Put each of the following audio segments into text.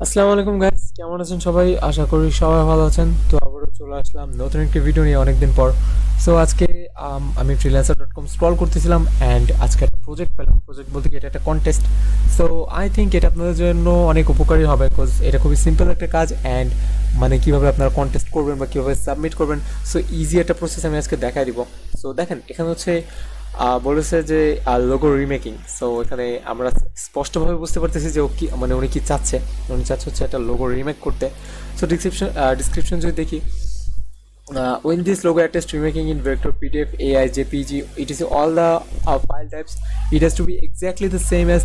আসসালামু আলাইকুম গাইস, কেমন আছেন সবাই? আশা করি সবাই ভালো আছেন। তো আবারও চলে আসলাম নতুন একটি ভিডিও নিয়ে অনেকদিন পর। সো আজকে আমি freelancer.com স্ক্রল করতেছিলাম অ্যান্ড আজকে একটা প্রজেক্ট পেলাম। প্রজেক্ট বলতে কি, এটা একটা কন্টেস্ট। সো আই থিঙ্ক এটা আপনাদের জন্য অনেক উপকারী হবে, বিকজ এটা খুবই সিম্পল একটা কাজ অ্যান্ড মানে কিভাবে আপনারা কন্টেস্ট করবেন বা কিভাবে সাবমিট করবেন, সো ইজি একটা প্রসেস আমি আজকে দেখাই দিব। সো দেখেন, এখানে হচ্ছে বলেছে যে লোগো রিমেকিং। সো এখানে আমরা স্পষ্টভাবে বুঝতে পারতেছি যে ও কি মানে উনি কি চাচ্ছে। উনি চাচ্ছে হচ্ছে একটা লোগো রিমেক করতে। সো ডিসক্রিপশন যদি দেখি, when this logo attached remaking in vector pdf ai jpg etc all the file types, it has to be exactly the same as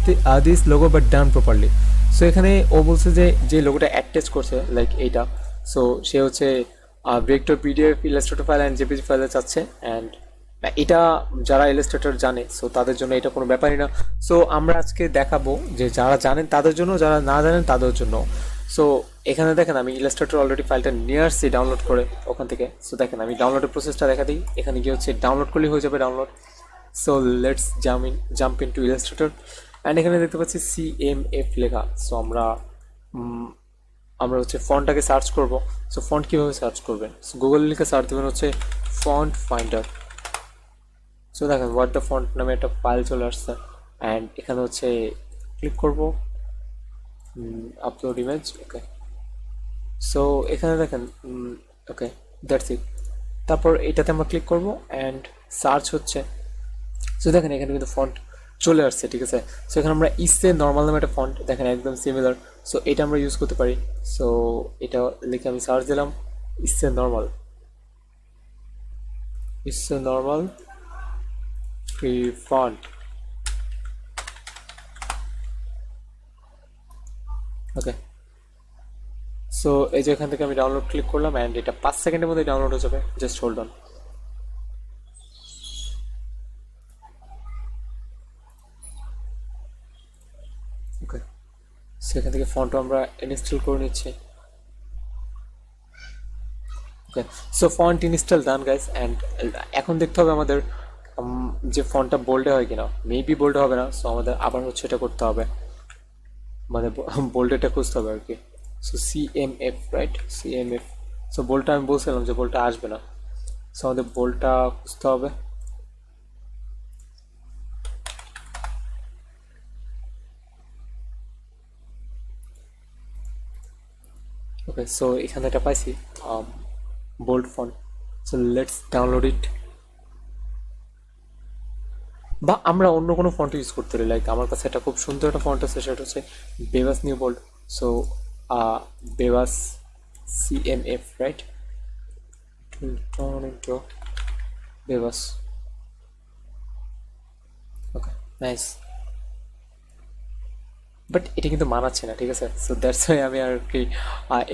this logo but done properly. So এখানে ও বলছে যে যে লোগোটা attach করছে like এইটা, so সে হচ্ছে vector PDF illustrator file and JPG ফাইলে চাচ্ছে। অ্যান্ড এটা যারা ইলাস্ট্রেটর জানে, সো তাদের জন্য এটা কোনো ব্যাপারই না। সো আমরা আজকে দেখাবো যে যারা জানেন তাদের জন্য, যারা না জানেন তাদের জন্য। সো এখানে দেখেন আমি ইলাস্ট্রেটর অলরেডি ফাইলটা নিয়ে আসছি ডাউনলোড করে ওখান থেকে। সো দেখেন আমি ডাউনলোডের প্রসেসটা দেখা দিই। এখানে গিয়ে হচ্ছে ডাউনলোড করলেই হয়ে যাবে download. So let's jump into Illustrator and এখানে দেখতে পাচ্ছি সিএমএফ লেখা। সো আমরা হচ্ছে ফন্টটাকে সার্চ করব। সো ফন্ট কীভাবে সার্চ করবেন? সো গুগল লিখে সার্চ দেবেন হচ্ছে ফন্ট ফাইন্ডার। সো দেখেন হোয়াট দ্য ফন্ট নামে একটা ফাইল চলে আসছে অ্যান্ড এখানে হচ্ছে ক্লিক করব আপলোড ইমেজ। ওকে, সো এখানে দেখেন ওকে, দ্যাটস ইট। তারপর এটাতে আমরা ক্লিক করব অ্যান্ড সার্চ হচ্ছে। সো দেখেন এখানে কিন্তু ফন্ট চলে আসছে, ঠিক আছে। সো এখানে আমরা ইসে নর্মাল নামে একটা ফন্ট দেখেন একদম সিমিলার। সো এটা আমরা ইউজ করতে পারি। সো এটা লিখে আমি সার্চ দিলাম ইসে নর্মাল, ইসে নর্মাল ফ্রি ফন্ট। ওকে, সো এই যে এখান থেকে আমি ডাউনলোড ক্লিক করলাম অ্যান্ড এটা 5 সেকেন্ডের মধ্যে ডাউনলোড হয়ে যাবে। Just hold on. Okay, so এখান থেকে ফন্টও আমরা ইনস্টল করে নিচ্ছি। Okay, so font install done guys and এখন দেখতে হবে আমাদের যে ফন্টটা বোল্ডে হয় কিনা। মেবি বোল্ড হবে না, সো আমাদের আবার হচ্ছে এটা করতে হবে, মানে বোল্ডেটা খুঁজতে হবে আর কি। So CMF, right, CMF. So বোল্টটা আমি বলছিলাম যে বোল্টটা আসবে না, সো আমাদের বোল্টটা খুঁজতে হবে। ওকে, সো এখানে এটা পাইছি bold font. So let's download it. বা আমরা অন্য কোনো ফন্ট ইউজ করতে পারি, লাইক আমার কাছে একটা খুব সুন্দর একটা ফন্ট আছে, সেটা হচ্ছে Bebas Neue bold. So Bebas CMF, right, turn into Bebas. Okay, nice. But এটা কিন্তু মানাচ্ছে না, ঠিক আছে। সো দ্যাটস ওয়াই আমি আর কি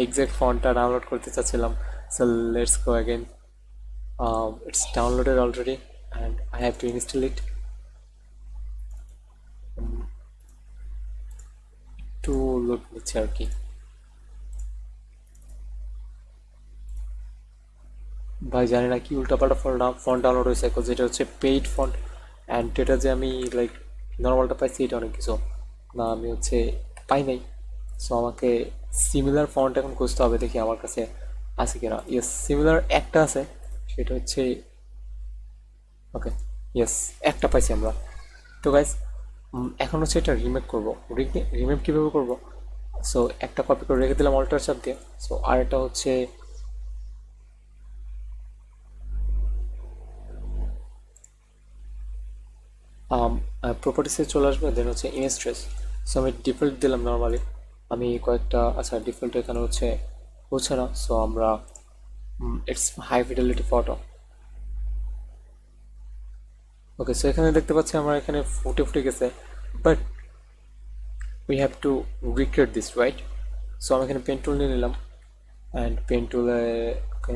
এক্সাক্ট ফন্টটা ডাউনলোড করতে চাচ্ছিলাম। So let's go again. It's downloaded already and I have to install it. একটু লোড নিচ্ছে আর কি। ভাই জানি না কি উল্টাপাল্টা ফন্ট ডাউনলোড হয়েছে, বিকজ এটা হচ্ছে পেইড ফন্ট অ্যান্ড এটা যে আমি লাইক নর্মালটা পাইছি এটা অনেক কিছু না, আমি হচ্ছে পাই নাই। সো আমাকে সিমিলার ফন্ট এখন খুঁজতে হবে, দেখি আমার কাছে আছে কিনা। ইয়েস, সিমিলার একটা আছে, সেটা হচ্ছে ওকে, ইয়েস, একটা পাইছি আমরা। তো গাইস এখন হচ্ছে এটা রিমেক করবো। রিমেক কীভাবে করবো? সো একটা কপি করে রেখে দিলাম অল্টার চাপ দিয়ে। সো আর একটা হচ্ছে প্রপার্টিসে চলে আসবে, দেন হচ্ছে ইমেজ ট্রেস। সো আমি ডিফল্ট দিলাম নর্মালি। আমি কয়েকটা, আচ্ছা ডিফল্ট এখানে হচ্ছে না। সো আমরা it's high fidelity photo. Okay, so এখানে দেখতে পাচ্ছি আমার এখানে ফুটে ফুটে গেছে, but we have to recreate this, right. So আমি এখানে পেন টুল নিয়ে নিলাম অ্যান্ড পেন টুলে ওকে,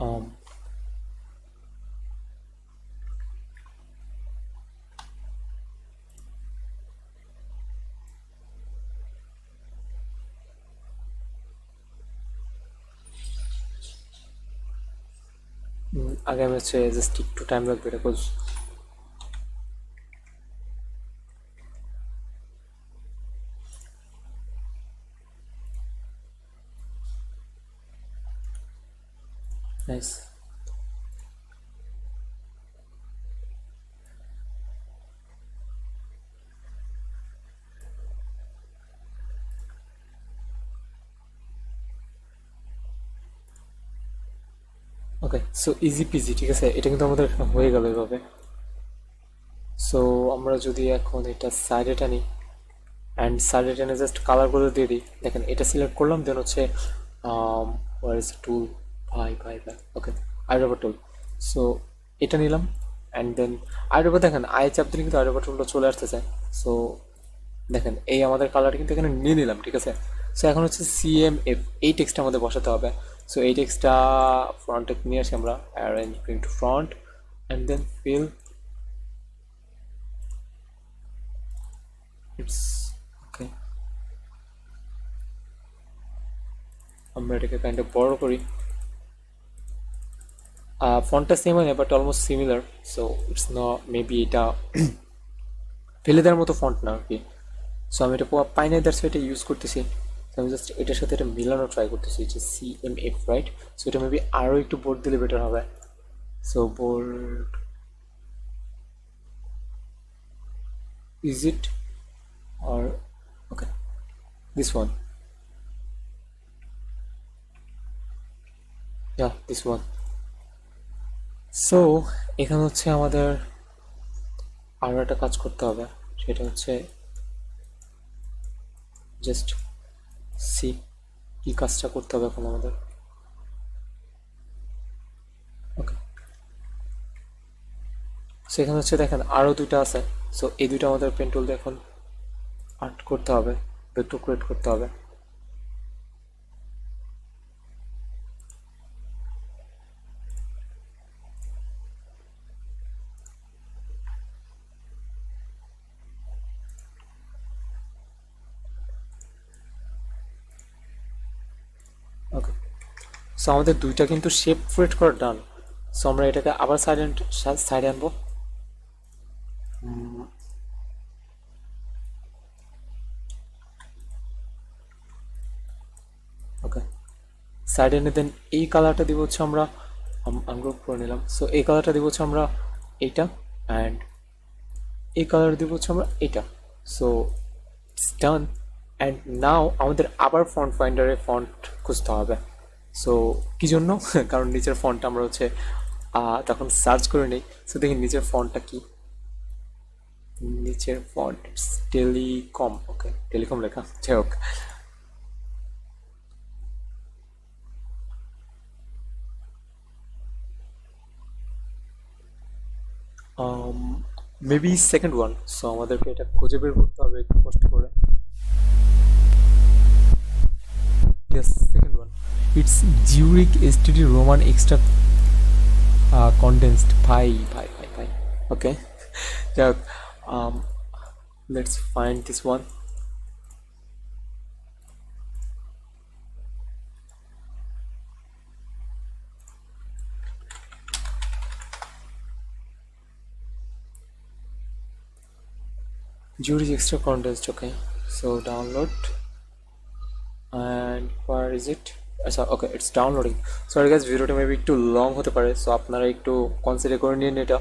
um, আগে আমি হচ্ছে জাস্ট একটু টাইম লাগবে এটা because nice. Okay, so easy PG, ঠিক আছে, এটা কিন্তু আমাদের হয়ে গেল এভাবে। সো আমরা যদি এখন এটা সাইডে টানি অ্যান্ড সাইডে টেনে জাস্ট কালার করে দিয়ে দিই, দেখেন এটা সিলেক্ট করলাম, দেন হচ্ছে ওয়ার ইজ টুল, ভাই ওকে, আইড্রোপা টুল। সো এটা নিলাম অ্যান্ড দেন আইড্রোপা, দেখেন আই চাপ দিলে কিন্তু আইড্রোপা টুলটা চলে আসতেছে। সো দেখেন এই আমাদের কালারটা কিন্তু এখানে নিয়ে নিলাম, ঠিক আছে। সো এখন হচ্ছে সিএমএফ, এই টেক্সটটা আমাদের বসাতে হবে। সো এই টেক্সটটা ফ্রন্টে নিয়ে আসি আমরা, arrange to front and then fill it's okay. আমরা এটাকে কাইন্ড অফ বড় করি, ফন্টটা সেম হয় না but almost similar. So it's ন মেবি এটা ফেলে দেওয়ার মতো ফন্ট না আর কি। সো আমি এটা পাই না, দ্যাটস এটা ইউজ করতেছি। তো আমি জাস্ট এটার সাথে এটা মিলানো ট্রাই করতেছি, যে সিএমএফ, রাইট। সো এটা মেবি আরও একটু বোর্ড দিলে বেটার হবে। সো বোল্ড, ইজ ইট আর okay, this one, yeah this one. সো এখানে হচ্ছে আমাদের আরও একটা কাজ করতে হবে, সেটা হচ্ছে জাস্ট সি কি কাজটা করতে হবে এখন আমাদের। ওকে, সো এখানে হচ্ছে দেখেন আরও দুইটা আছে। সো এই দুইটা আমাদের পেন টুল দিয়ে এখন আর্ট করতে হবে, ভেক্টর ক্রিয়েট করতে হবে। ওকে, সো আমাদের দুইটা কিন্তু শেপ ক্রিয়েট করা ডান। সো আমরা এটাকে আবার সাইডে আনবো। ওকে, সাইডে এনে দেন এই কালারটা দিব হচ্ছে আমরা আনগ্রুপ করে নিলাম। সো এই কালারটা দিব হচ্ছে আমরা এইটা, অ্যান্ড এই কালার দিব হচ্ছে আমরা এটা। So it's done. অ্যান্ড নাও আমাদের আবার ফন্ট ফাইন্ডারে ফন্ট খুঁজতে হবে। সো কি জন্য? কারণ নিচের ফন্টটা আমরা হচ্ছে তখন সার্চ করে নিই। সো দেখি নিচের ফন্টটা কি, নিচের ফন্ট টেলিকম, ওকে টেলিকম লেখা, যাই হোক। Maybe second one. সো আমাদেরকে এটা খুঁজে বের করতে হবে একটু কষ্ট করে। Yes, second one, it's Zurich STD Roman extra condensed, ভাই ওকে, যাই হোক। Let's find this one. Jury's extra condensed, okay. So download, and where is it? আচ্ছা ওকে, ইটস ডাউনলোডিং। সরি গাইস, ভিডিওটা মেবি একটু লং হতে পারে, সো আপনারা একটু কনসিডার করে নিন এটা,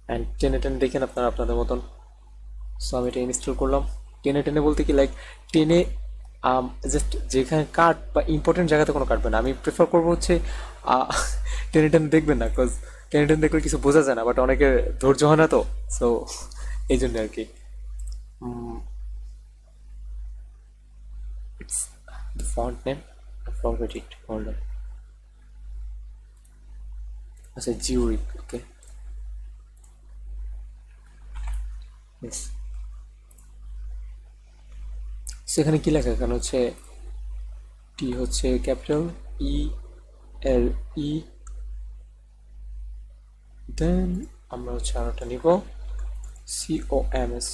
অ্যান্ড টেনে টেনে দেখেন আপনারা আপনাদের মতন। সো আমি এটা ইনস্টল করলাম। টেনে টেনে বলতে কি, লাইক টেনে জাস্ট যেখানে কাট বা ইম্পর্টেন্ট জায়গাতে কোনো কাটবে না। আমি প্রেফার করবো হচ্ছে টেনে টেনে দেখবেন না, বিকজ টেনে টেনে দেখলে কিছু বোঝা যায় না, বাট অনেকের ধৈর্য হয় না তো। সো এই জন্য আর কি। It's the font name. I forgot it. Hold on. As a Zurich. Okay. Yes. সেখানে কি লেখা? এখানে হচ্ছে টি হচ্ছে ক্যাপিটাল, ই এল ই দেন আমরা হচ্ছে আরেকটা নিব COMS।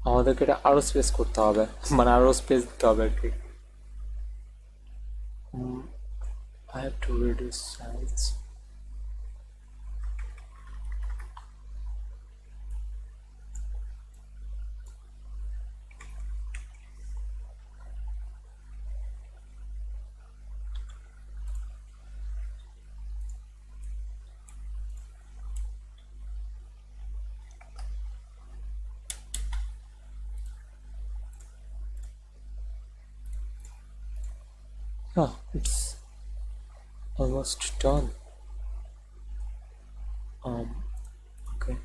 আমাদেরকে এটা আরো স্পেস করতে হবে, মানে আরো স্পেস দিতে হবে আর কি। I have to reduce size. Yeah, it's almost done. Okay.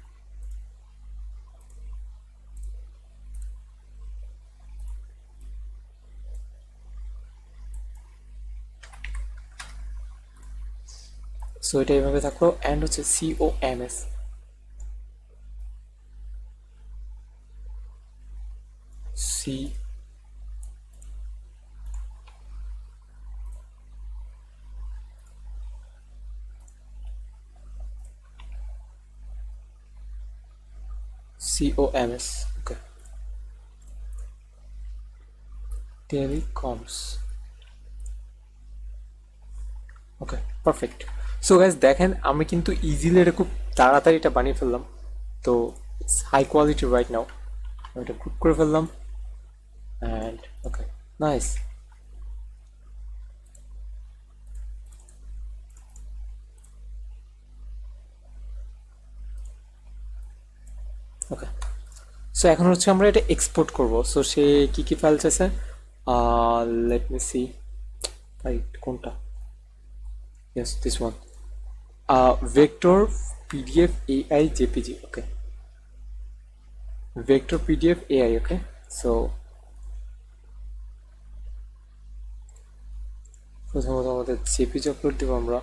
So এটা এইভাবে থাকলো অ্যান্ড হচ্ছে COMS। C COMS, ওকে। টেলিকমস, ওকে, পারফেক্ট। সো গাইজ দেখেন আমি কিন্তু ইজিলি এটা খুব তাড়াতাড়ি এটা বানিয়ে ফেললাম। তো it's high quality right now. আমি এটা গ্রুপ করে ফেললাম and okay, nice. Okay, so এখন হচ্ছে আমরা এটা এক্সপোর্ট করব। সো সে কি কি ফাইল চাইছে, লেট মি সি, ভাই কোনটা, yes this one, vector PDF AI JPG, okay, vector PDF AI, okay. So প্রথমত আমাদের জেপিজি আপলোড দেবো আমরা।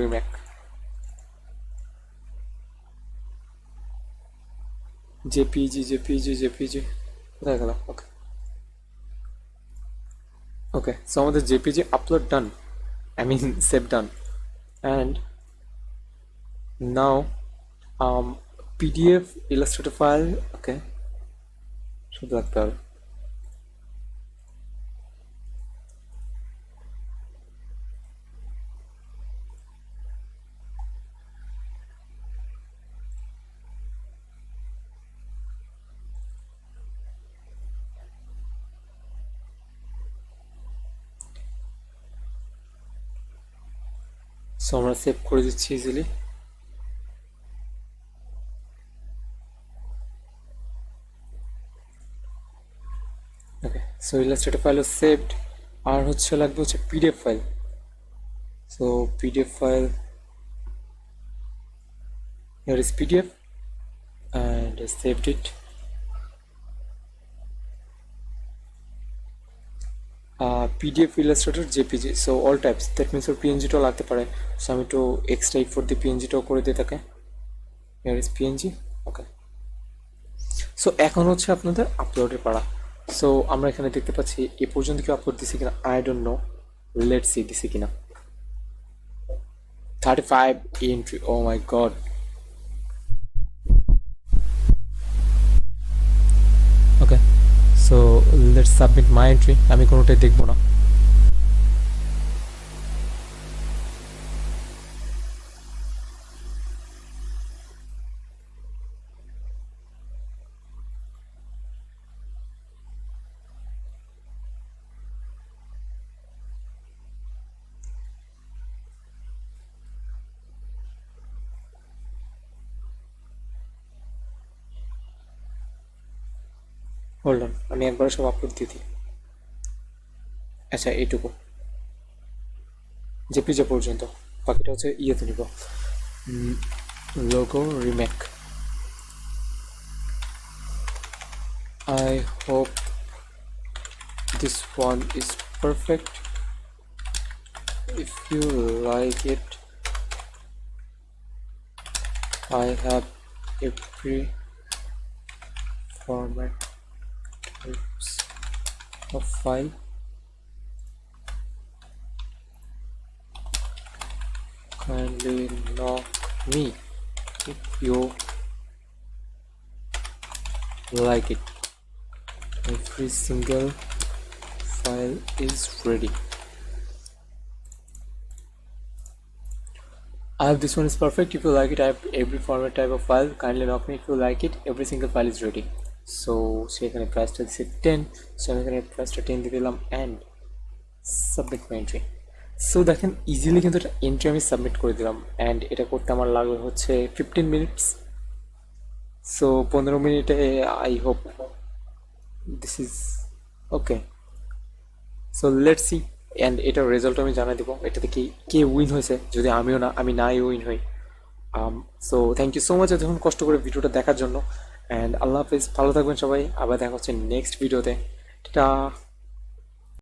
রিম্যাক জেপিজি কোথায় গেল, ওকে ওকে। সো আমাদের JPG upload done, I mean save done, and now PDF illustrator file, okay, শুধু লাগতে হবে। সো আমরা সেভ করে দিচ্ছি easily. Okay, so illustrator file saved. আর হচ্ছে লাগবে হচ্ছে PDF file. So PDF file, here is PDF and I saved it. PDF Illustrator JPG, so all types, that means or PNG টাও লাগতে পারে। সো আমি একটু এক্সট্রা ফর দি PNG টাও করে দিয়ে থাকে। here is PNG, okay. So এখন হচ্ছে আপনাদের আপলোডের পাড়া। সো আমরা এখানে দেখতে পাচ্ছি এ পর্যন্ত কি আপলোড দিছি কিনা, I don't know, let's see দিছি কিনা। 35 entry, oh my god. Okay, so let's submit my entry. আমি কোনোটাই দেখবো না। হোল্ড অন, আমি একবারে সব আপলোড দিয়ে দিই। আচ্ছা এইটুকু জেপিজে পর্যন্ত, বাকিটা হচ্ছে ইয়েতে নিব, logo remake. I hope this one is perfect. If you like it, I have every format of file. Kindly knock me if you like it. Every single file is ready. I have this one is perfect. If you like it, I have every format type of file. Kindly knock me if you like it. Every single file is ready. So সেখানে প্রাইসটা দিচ্ছে 10, so আমি এখানে প্রাইসটা 10 দিয়ে দিলাম and submit my entry. So দেখেন easily কিন্তু এটা এন্ট্রি আমি সাবমিট করে দিলাম অ্যান্ড এটা করতে আমার লাগবে হচ্ছে 15 মিনিটস। সো 15 মিনিটে I hope this is okay. So let's see and এটার রেজাল্ট আমি জানাই দেবো এটাতে কে উইন হয়েছে, যদি আমি নাই উইন হই। So thank you so much এতক্ষণ কষ্ট করে ভিডিওটা দেখার জন্য অ্যান্ড আল্লাহ হাফিজ, ভালো থাকবেন সবাই, আবার দেখা হচ্ছে নেক্সট ভিডিওতে। টা